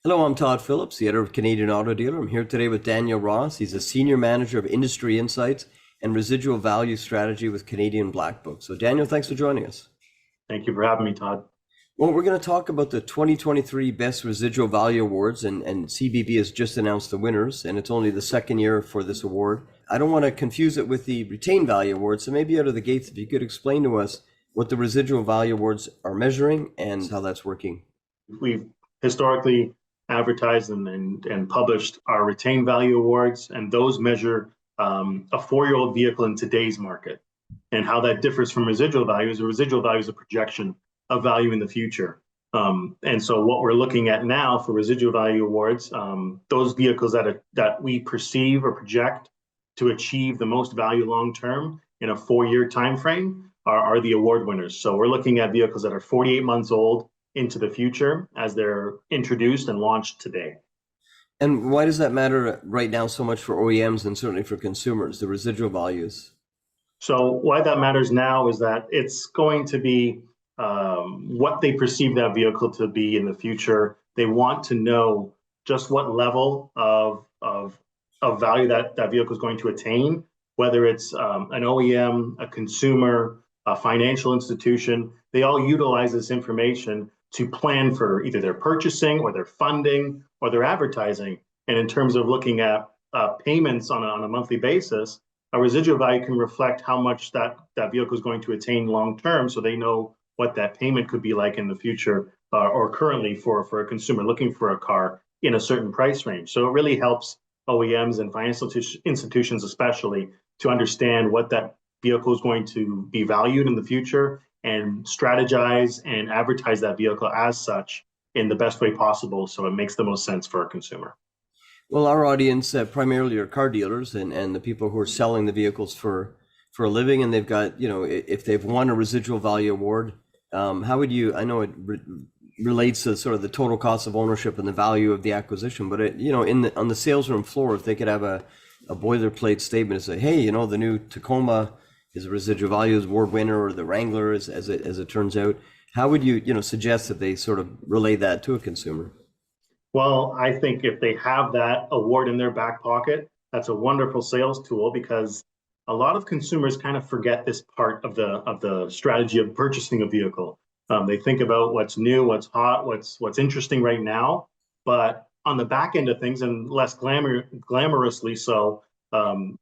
Hello, I'm Todd Phillips, the editor of Canadian Auto Dealer. I'm here today with Daniel Ross. He's a senior manager of industry insights and residual value strategy with Canadian Black Book. So, Daniel, thanks for joining us. Thank you for having me, Todd. Well, we're going to talk about the 2023 Best Residual Value Awards, and CBV has just announced the winners, and it's only the second year for this award. I don't want to confuse it with the Retained Value Awards, so maybe out of the gates, if you could explain to us what the Residual Value Awards are measuring and how that's working. We've historically advertised and published our retained value awards, and those measure a four-year-old vehicle in today's market. And how that differs from residual value is a residual value is a projection of value in the future. And so what we're looking at now for residual value awards, those vehicles that we perceive or project to achieve the most value long-term in a four-year time frame are the award winners. So we're looking at vehicles that are 48 months old into the future as they're introduced and launched today. And why does that matter right now so much for OEMs and certainly for consumers, the residual values? So why that matters now is that it's going to be what they perceive that vehicle to be in the future. They want to know just what level of value that vehicle is going to attain, whether it's an OEM, a consumer, a financial institution. They all utilize this information to plan for either their purchasing or their funding or their advertising. And in terms of looking at payments on a monthly basis, a residual value can reflect how much that vehicle is going to attain long term, so they know what that payment could be like in the future or currently for a consumer looking for a car in a certain price range. So it really helps OEMs and financial institutions especially to understand what that vehicle is going to be valued in the future and strategize and advertise that vehicle as such in the best way possible so it makes the most sense for a consumer. Well, our audience primarily are car dealers and the people who are selling the vehicles for a living, and they've got, if they've won a residual value award, how would you, I know it relates to sort of the total cost of ownership and the value of the acquisition, but on the sales room floor, if they could have a boilerplate statement and say, hey, the new Tacoma is a residual values award winner, or the Wrangler as it turns out, how would you suggest that they sort of relay that to a consumer? Well, I think if they have that award in their back pocket, that's a wonderful sales tool because a lot of consumers kind of forget this part of the strategy of purchasing a vehicle. They think about what's new, what's hot, what's interesting right now, but on the back end of things, and less glamorously so,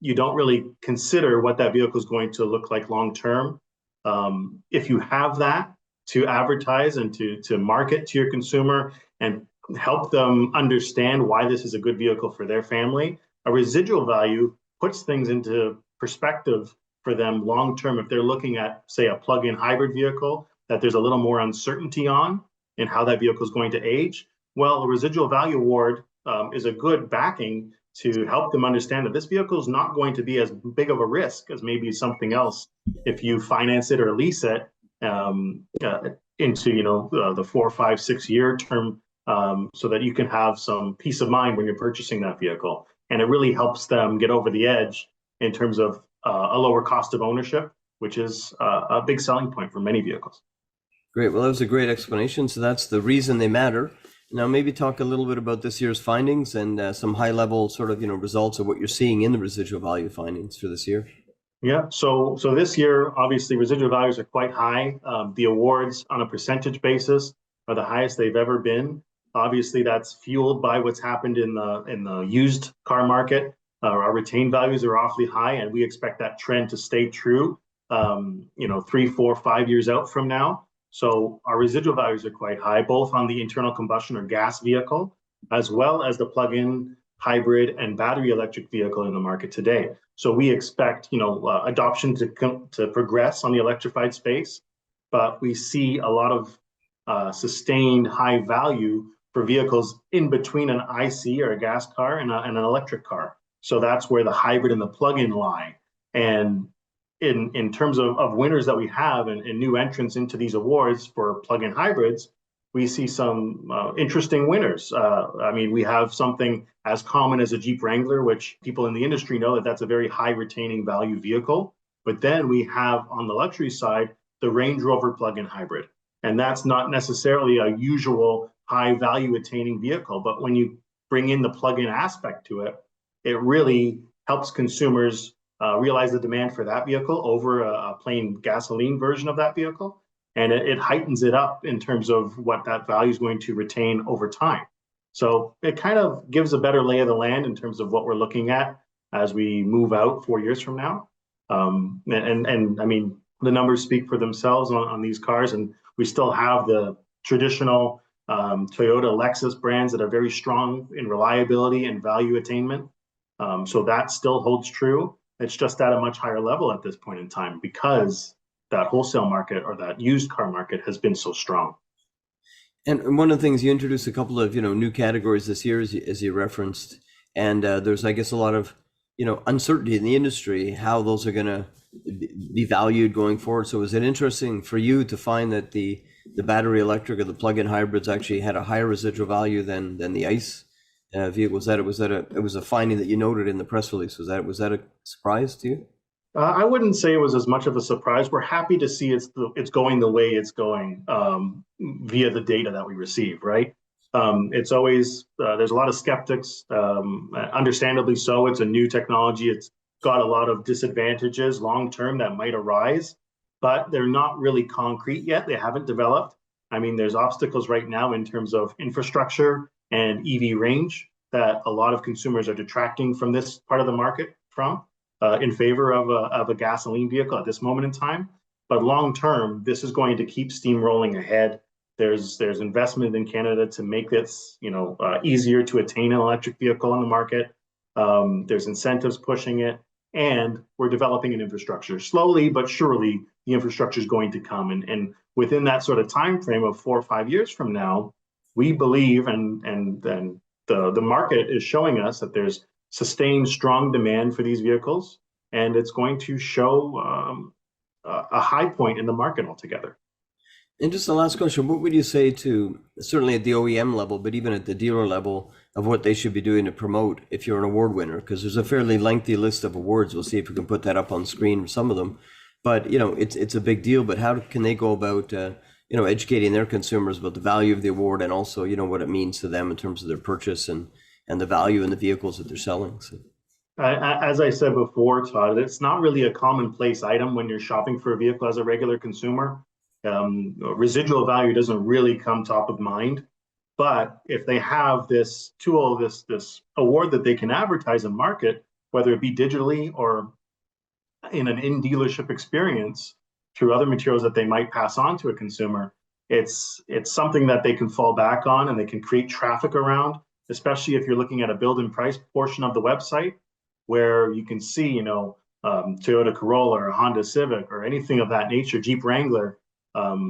you don't really consider what that vehicle is going to look like long term. If you have that to advertise and to market to your consumer and help them understand why this is a good vehicle for their family, a residual value puts things into perspective for them long term. If they're looking at, say, a plug-in hybrid vehicle that there's a little more uncertainty on in how that vehicle is going to age, well, a residual value award is a good backing to help them understand that this vehicle is not going to be as big of a risk as maybe something else if you finance it or lease it into the 4, 5, 6 year term, so that you can have some peace of mind when you're purchasing that vehicle. And it really helps them get over the edge in terms of a lower cost of ownership, which is a big selling point for many vehicles. Great. Well, that was a great explanation. So that's the reason they matter. Now, maybe talk a little bit about this year's findings and some high-level sort of results of what you're seeing in the residual value findings for this year. Yeah, so this year, obviously, residual values are quite high. The awards on a percentage basis are the highest they've ever been. Obviously, that's fueled by what's happened in the used car market. Our retained values are awfully high, and we expect that trend to stay true, 3, 4, 5 years out from now. So our residual values are quite high, both on the internal combustion or gas vehicle, as well as the plug-in hybrid and battery electric vehicle in the market today. So we expect, adoption to progress on the electrified space, but we see a lot of sustained high value for vehicles in between an IC or a gas car and an electric car. So that's where the hybrid and the plug-in lie. And in terms of winners that we have and new entrants into these awards for plug-in hybrids, we see some interesting winners. We have something as common as a Jeep Wrangler, which people in the industry know that that's a very high retaining value vehicle. But then we have on the luxury side, the Range Rover plug-in hybrid. And that's not necessarily a usual high value attaining vehicle. But when you bring in the plug-in aspect to it, it really helps consumers realize the demand for that vehicle over a plain gasoline version of that vehicle. And it heightens it up in terms of what that value is going to retain over time. So it kind of gives a better lay of the land in terms of what we're looking at as we move out 4 years from now. And I mean, the numbers speak for themselves on these cars, and we still have the traditional Toyota, Lexus brands that are very strong in reliability and value attainment. So that still holds true. It's just at a much higher level at this point in time because that wholesale market or that used car market has been so strong. And one of the things you introduced a couple of new categories this year, as you referenced, and there's, I guess, a lot of uncertainty in the industry how those are going to be valued going forward. So was it interesting for you to find that the battery electric or the plug-in hybrids actually had a higher residual value than the ICE vehicle? It was a finding that you noted in the press release? Was that a surprise to you? I wouldn't say it was as much of a surprise. We're happy to see it's going the way it's going via the data that we receive, right? It's always, there's a lot of skeptics, understandably so. It's a new technology. It's got a lot of disadvantages long-term that might arise, but they're not really concrete yet. They haven't developed. I mean, there's obstacles right now in terms of infrastructure and EV range that a lot of consumers are detracting from this part of the market from. In favor of a gasoline vehicle at this moment in time. But long term, this is going to keep steamrolling ahead. There's investment in Canada to make this easier to attain an electric vehicle on the market. There's incentives pushing it, and we're developing an infrastructure. Slowly but surely, the infrastructure is going to come. And within that sort of time frame of 4 or 5 years from now, we believe, and the market is showing us that there's sustained strong demand for these vehicles, and it's going to show a high point in the market altogether. And just the last question, what would you say to, certainly at the OEM level, but even at the dealer level, of what they should be doing to promote if you're an award winner? Because there's a fairly lengthy list of awards. We'll see if we can put that up on screen, some of them. But it's a big deal. But how can they go about educating their consumers about the value of the award, and also what it means to them in terms of their purchase and the value in the vehicles that they're selling? So. As I said before, Todd, it's not really a commonplace item when you're shopping for a vehicle as a regular consumer. Residual value doesn't really come top of mind. But if they have this tool, this award that they can advertise and market, whether it be digitally or in an in-dealership experience through other materials that they might pass on to a consumer, it's something that they can fall back on and they can create traffic around, especially if you're looking at a build and price portion of the website where you can see, Toyota Corolla or Honda Civic or anything of that nature, Jeep Wrangler,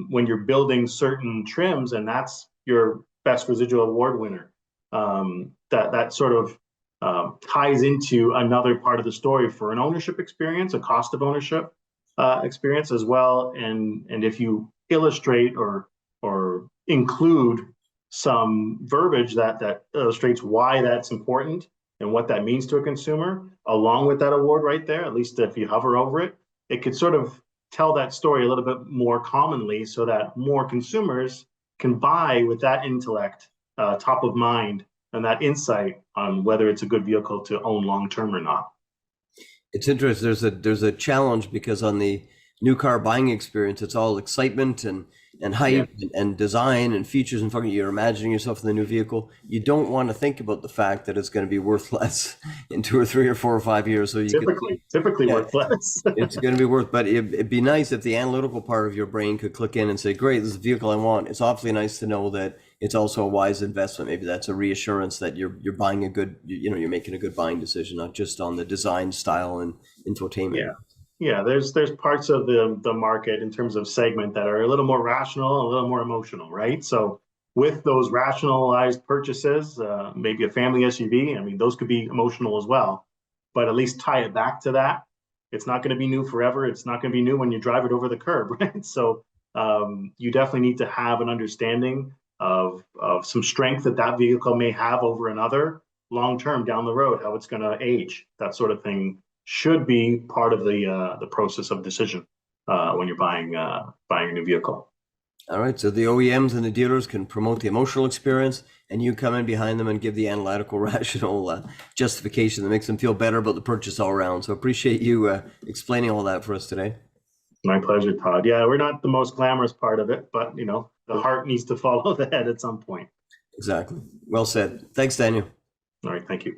when you're building certain trims, and that's your best residual award winner. That sort of ties into another part of the story for an ownership experience, a cost of ownership experience as well. And if you illustrate or include some verbiage that illustrates why that's important and what that means to a consumer, along with that award right there, at least if you hover over it, it could sort of tell that story a little bit more commonly so that more consumers can buy with that intellect top of mind and that insight on whether it's a good vehicle to own long-term or not. It's interesting. There's a challenge because on the new car buying experience, it's all excitement and hype and design and features, and fucking you're imagining yourself in the new vehicle. You don't want to think about the fact that it's going to be worth less in 2 or 3 or 4 or 5 years. So typically worth less. It's going to be worth, but it'd be nice if the analytical part of your brain could click in and say, great, this is the vehicle I want. It's awfully nice to know that it's also a wise investment. Maybe that's a reassurance that you're buying a good, you're making a good buying decision, not just on the design, style, and infotainment. Yeah, there's parts of the market in terms of segment that are a little more rational, a little more emotional, right? So with those rationalized purchases, maybe a family SUV, I mean, those could be emotional as well, but at least tie it back to that. It's not going to be new forever. It's not going to be new when you drive it over the curb, right? So you definitely need to have an understanding of some strength that vehicle may have over another long-term down the road, how it's going to age, that sort of thing should be part of the process of decision when you're buying a new vehicle. All right, so the OEMs and the dealers can promote the emotional experience, and you come in behind them and give the analytical, rational justification that makes them feel better about the purchase all around. So appreciate you explaining all that for us today. My pleasure, Todd. Yeah, we're not the most glamorous part of it, but the heart needs to follow the head at some point. Exactly. Well said. Thanks, Daniel. All right, thank you.